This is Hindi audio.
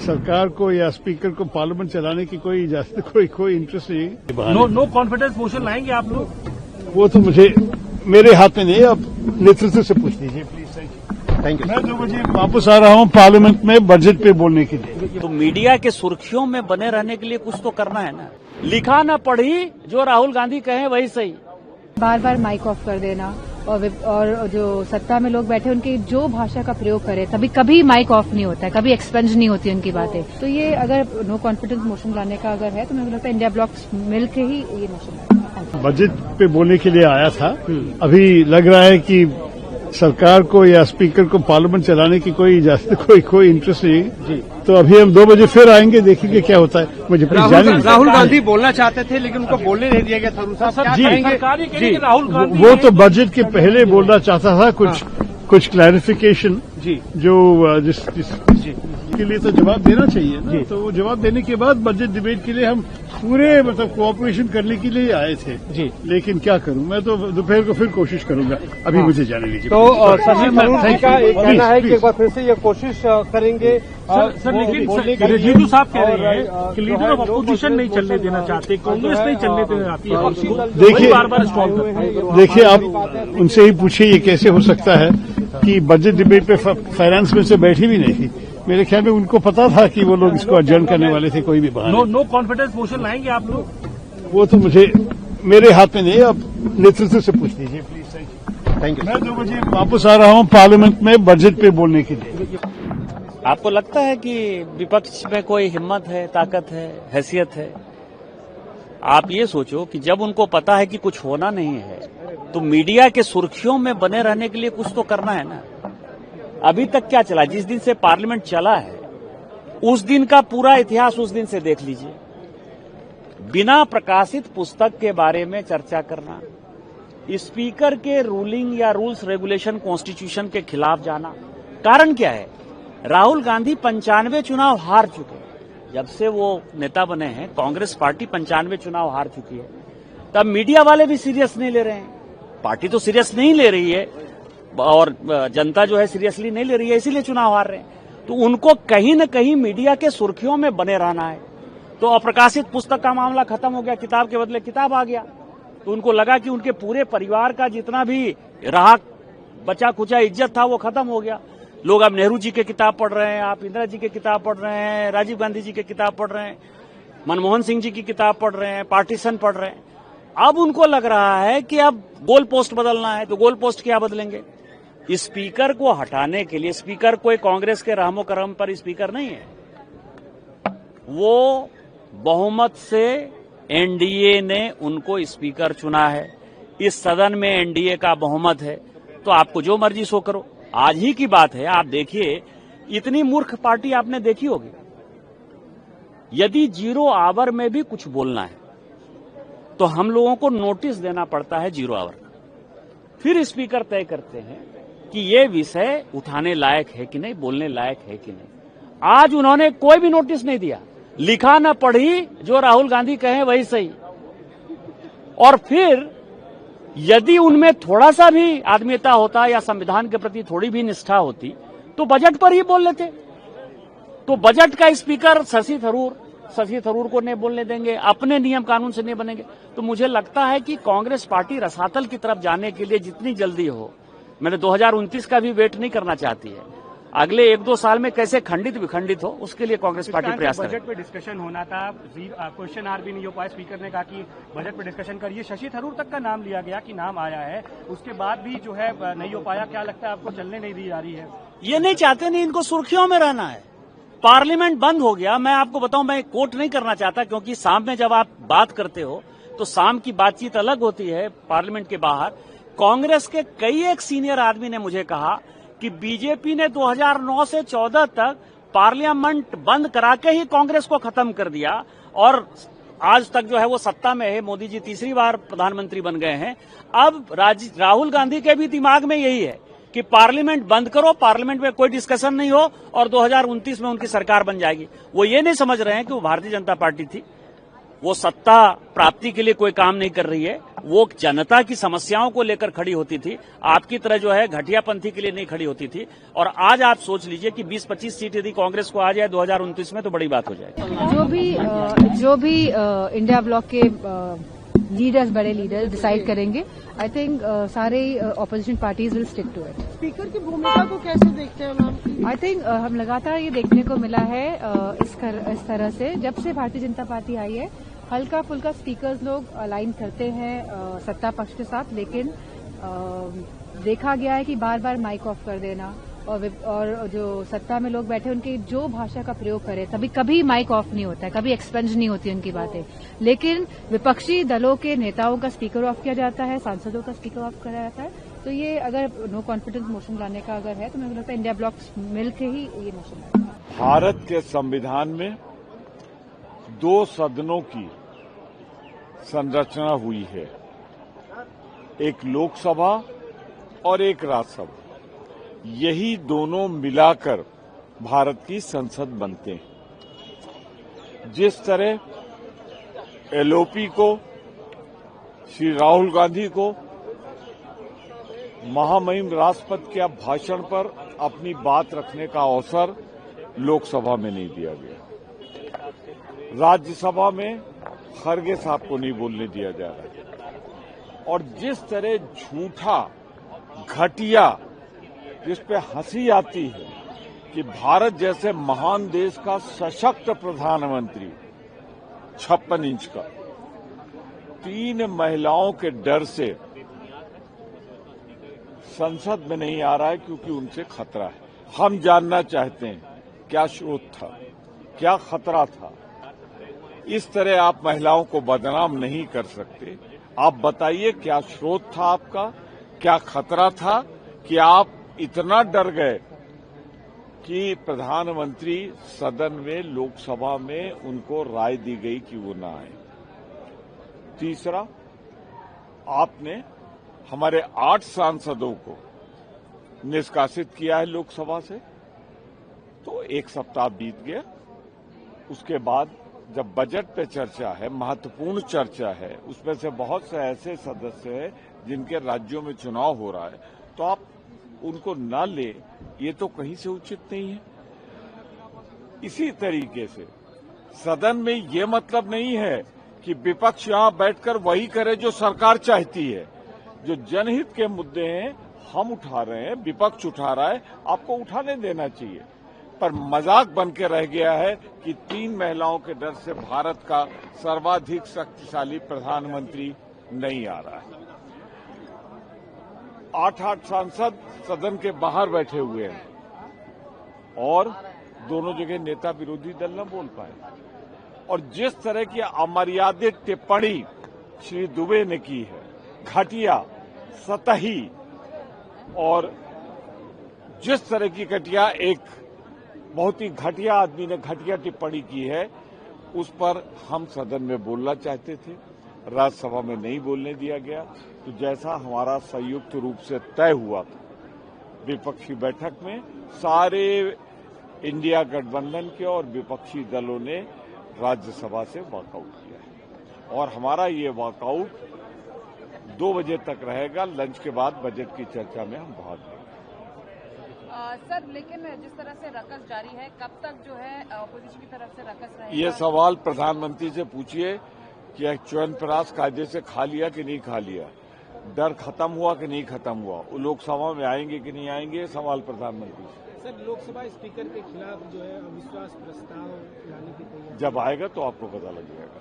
सरकार को या स्पीकर को पार्लियामेंट चलाने की कोई इजाजत कोई इंटरेस्ट नहीं। नो कॉन्फिडेंस मोशन लाएंगे आप लोग? वो तो मुझे मेरे हाथ में नहीं है, आप नेतृत्व से पूछ लीजिए प्लीज। Thank you. मैं 2 बजे वापस आ रहा हूँ पार्लियामेंट में बजट पे बोलने के लिए। तो मीडिया के सुर्खियों में बने रहने के लिए कुछ तो करना है ना। लिखा न पढ़ी, जो राहुल गांधी कहें वही सही। बार बार माइक ऑफ कर देना और जो सत्ता में लोग बैठे उनकी जो भाषा का प्रयोग करे, कभी माइक ऑफ नहीं होता है, कभी एक्सपेंज नहीं होती उनकी बातें। तो ये अगर नो कॉन्फिडेंस मोशन लाने का अगर है तो मुझे लगता है इंडिया ब्लॉक मिल के ही ये मोशन बजट पे बोलने के लिए आया था। अभी लग रहा है कि सरकार को या स्पीकर को पार्लियामेंट चलाने की कोई इजाजत कोई इंटरेस्ट नहीं जी। तो अभी हम 2 बजे फिर आएंगे, देखेंगे क्या होता है। मुझे राहुल गांधी बोलना चाहते थे लेकिन उनको बोलने नहीं दिया गया था। जी, राहुल गांधी वो तो बजट के पहले बोलना चाहता था कुछ क्लैरिफिकेशन जी, जो जिसके लिए तो जवाब देना चाहिए ना। तो वो जवाब देने के बाद बजट डिबेट के लिए हम पूरे कोऑपरेशन करने के लिए आए थे जी। लेकिन क्या करूं, मैं तो दोपहर को फिर कोशिश करूंगा। अभी मुझे जाने दीजिए। तो शशि थरूर जी का एक कहना है कि एक बार फिर से ये कोशिश करेंगे। सर लेकिन रिजिजू साहब कह रहे हैं कि लीडर ऑफ अपोजिशन नहीं चलने देना चाहते, कांग्रेस नहीं चलने देना चाहती है। देखिए आप उनसे ही पूछिए ये कैसे हो सकता है कि बजट डिबेट पे फाइनेंस मिनिस्टर बैठी भी नहीं थी। मेरे ख्याल में उनको पता था कि वो लोग इसको अडजर्न करने वाले थे। कोई भी बहाना नो कॉन्फिडेंस मोशन लाएंगे आप लोग? वो तो मुझे मेरे हाथ में नहीं है, आप नेतृत्व से पूछ लीजिए प्लीज। Thank you. मैं 2 बजे वापस आ रहा हूँ पार्लियामेंट में बजट पे बोलने के लिए। आपको लगता है कि विपक्ष में कोई हिम्मत है, ताकत है, हैसियत है? आप ये सोचो कि जब उनको पता है कि कुछ होना नहीं है तो मीडिया के सुर्खियों में बने रहने के लिए कुछ तो करना है ना। अभी तक क्या चला? जिस दिन से पार्लियामेंट चला है उस दिन का पूरा इतिहास उस दिन से देख लीजिए। बिना प्रकाशित पुस्तक के बारे में चर्चा करना, स्पीकर के रूलिंग या रूल्स रेगुलेशन कॉन्स्टिट्यूशन के खिलाफ जाना। कारण क्या है? राहुल गांधी 95 चुनाव हार चुके हैं। जब से वो नेता बने हैं कांग्रेस पार्टी 95 चुनाव हार चुकी है। तब मीडिया वाले भी सीरियस नहीं ले रहे हैं, पार्टी तो सीरियस नहीं ले रही है और जनता जो है सीरियसली नहीं ले रही है, इसीलिए चुनाव हार रहे हैं। तो उनको कहीं न कहीं मीडिया के सुर्खियों में बने रहना है। तो अप्रकाशित पुस्तक का मामला खत्म हो गया, किताब के बदले किताब आ गया। तो उनको लगा कि उनके पूरे परिवार का जितना भी रहा बचा खुचा इज्जत था वो खत्म हो गया। लोग अब नेहरू जी के किताब पढ़ रहे हैं, आप इंदिरा जी के किताब पढ़ रहे हैं, राजीव गांधी जी के किताब पढ़ रहे हैं, मनमोहन सिंह जी की किताब पढ़ रहे हैं, पार्टीशन पढ़ रहे हैं। अब उनको लग रहा है कि अब गोल पोस्ट बदलना है। तो गोल पोस्ट क्या बदलेंगे? स्पीकर को हटाने के लिए, स्पीकर कोई कांग्रेस के रहमो करम पर स्पीकर नहीं है, वो बहुमत से एनडीए ने उनको स्पीकर चुना है। इस सदन में एनडीए का बहुमत है, तो आपको जो मर्जी सो करो। आज ही की बात है, आप देखिए इतनी मूर्ख पार्टी आपने देखी होगी। यदि 0 आवर में भी कुछ बोलना है तो हम लोगों को नोटिस देना पड़ता है 0 आवर, फिर स्पीकर तय करते हैं कि ये विषय उठाने लायक है कि नहीं, बोलने लायक है कि नहीं। आज उन्होंने कोई भी नोटिस नहीं दिया। लिखा न पढ़ी, जो राहुल गांधी कहें वही सही। और फिर यदि उनमें थोड़ा सा भी आत्मीयता होता या संविधान के प्रति थोड़ी भी निष्ठा होती तो बजट पर ही बोल लेते। तो बजट का स्पीकर शशि थरूर को नहीं बोलने देंगे, अपने नियम कानून से नहीं बनेंगे। तो मुझे लगता है कि कांग्रेस पार्टी रसातल की तरफ जाने के लिए जितनी जल्दी हो, मैंने 2029 का भी वेट नहीं करना चाहती है, अगले 1-2 साल में कैसे खंडित विखंडित हो उसके लिए कांग्रेस पार्टी प्रयास करे। बजट पे डिस्कशन होना था, क्वेश्चन आवर भी नहीं हो पाया। स्पीकर ने कहा कि बजट पे डिस्कशन करिए। शशि थरूर तक का नाम लिया गया कि नाम आया है, उसके बाद भी जो है नहीं हो पाया। क्या लगता है आपको चलने नहीं दी जा रही है? ये नहीं चाहते, नहीं, इनको सुर्खियों में रहना है। पार्लियामेंट बंद हो गया। मैं आपको बताऊं, मैं कोट नहीं करना चाहता क्योंकि शाम में जब आप बात करते हो तो शाम की बातचीत अलग होती है पार्लियामेंट के बाहर। कांग्रेस के कई एक सीनियर आदमी ने मुझे कहा कि बीजेपी ने 2009 से 14 तक पार्लियामेंट बंद करा के ही कांग्रेस को खत्म कर दिया और आज तक जो है वो सत्ता में है। मोदी जी तीसरी बार प्रधानमंत्री बन गए हैं। अब राहुल गांधी के भी दिमाग में यही है कि पार्लियामेंट बंद करो, पार्लियामेंट में कोई डिस्कशन नहीं हो और 2029 में उनकी सरकार बन जाएगी। वो ये नहीं समझ रहे हैं कि वो भारतीय जनता पार्टी थी। वो सत्ता प्राप्ति के लिए कोई काम नहीं कर रही है, वो जनता की समस्याओं को लेकर खड़ी होती थी, आपकी तरह जो है घटियापंथी के लिए नहीं खड़ी होती थी। और आज आप सोच लीजिए कि 20-25 सीट यदि कांग्रेस को आ जाए 2029 में तो बड़ी बात हो जाएगी। जो भी इंडिया ब्लॉक के लीडर्स, बड़े लीडर्स डिसाइड करेंगे, आई थिंक सारे opposition parties will stick to it. Speaker की भूमिका को कैसे देखते हैं मैम? आई थिंक हम लगातार ये देखने को मिला है इस तरह से जब से भारतीय जनता पार्टी आई है, हल्का फुल्का स्पीकर्स लोग अलाइन करते हैं सत्ता पक्ष के साथ, लेकिन देखा गया है कि बार बार माइक ऑफ कर देना और जो सत्ता में लोग बैठे उनकी जो भाषा का प्रयोग करें, कभी माइक ऑफ नहीं होता है, कभी एक्सपेंज नहीं होती उनकी बातें, लेकिन विपक्षी दलों के नेताओं का स्पीकर ऑफ किया जाता है, सांसदों का स्पीकर ऑफ किया जाता है। तो ये अगर नो कॉन्फिडेंस मोशन लाने का अगर है तो मुझे लगता है इंडिया ब्लॉक मिलकर ही ये मोशन लाएगा। भारत के संविधान में 2 सदनों की संरचना हुई है, एक लोकसभा और एक राज्यसभा। यही दोनों मिलाकर भारत की संसद बनते हैं। जिस तरह एलओपी को, श्री राहुल गांधी को महामहिम राष्ट्रपति के भाषण पर अपनी बात रखने का अवसर लोकसभा में नहीं दिया गया, राज्यसभा में खरगे साहब को नहीं बोलने दिया जा रहा, और जिस तरह झूठा, घटिया, जिस पे हंसी आती है कि भारत जैसे महान देश का सशक्त प्रधानमंत्री 56 इंच का 3 महिलाओं के डर से संसद में नहीं आ रहा है क्योंकि उनसे खतरा है। हम जानना चाहते हैं क्या स्रोत था, क्या खतरा था। इस तरह आप महिलाओं को बदनाम नहीं कर सकते। आप बताइए क्या स्रोत था आपका, क्या खतरा था कि आप इतना डर गए कि प्रधानमंत्री सदन में, लोकसभा में उनको राय दी गई कि वो ना आए। तीसरा, आपने हमारे 8 सांसदों को निष्कासित किया है लोकसभा से, तो 1 सप्ताह बीत गया। उसके बाद जब बजट पे चर्चा है, महत्वपूर्ण चर्चा है, उसमें से बहुत से ऐसे सदस्य हैं जिनके राज्यों में चुनाव हो रहा है, तो आप उनको न ले, ये तो कहीं से उचित नहीं है। इसी तरीके से सदन में ये मतलब नहीं है कि विपक्ष यहां बैठकर वही करे जो सरकार चाहती है। जो जनहित के मुद्दे हैं हम उठा रहे हैं, विपक्ष उठा रहा है, आपको उठाने देना चाहिए। पर मजाक बन के रह गया है कि 3 महिलाओं के डर से भारत का सर्वाधिक शक्तिशाली प्रधानमंत्री नहीं आ रहा है। 8 सांसद सदन के बाहर बैठे हुए हैं और दोनों जगह नेता विरोधी दल न बोल पाए। और जिस तरह की अमर्यादित टिप्पणी श्री दुबे ने की है, घटिया, सतही, और जिस तरह की घटिया, एक बहुत ही घटिया आदमी ने घटिया टिप्पणी की है, उस पर हम सदन में बोलना चाहते थे, राज्यसभा में नहीं बोलने दिया गया। तो जैसा हमारा संयुक्त रूप से तय हुआ था विपक्षी बैठक में, सारे इंडिया गठबंधन के और विपक्षी दलों ने राज्यसभा से वॉकआउट किया है और हमारा ये वॉकआउट 2 बजे तक रहेगा। लंच के बाद बजट की चर्चा में हम भाग लेंगे। सर, लेकिन जिस तरह से रकस जारी है, कब तक जो है अपोजिशन की तरफ से रकस रहेगा? ये सवाल प्रधानमंत्री से पूछिए कि च्यवनप्राश कायदे से खा लिया कि नहीं खा लिया, डर खत्म हुआ कि नहीं खत्म हुआ, वो लोकसभा में आएंगे कि नहीं आएंगे, सवाल प्रधानमंत्री से। सर, लोकसभा स्पीकर के खिलाफ जो है अविश्वास प्रस्ताव लाने की तैयारी जब आएगा तो आपको पता लग जाएगा।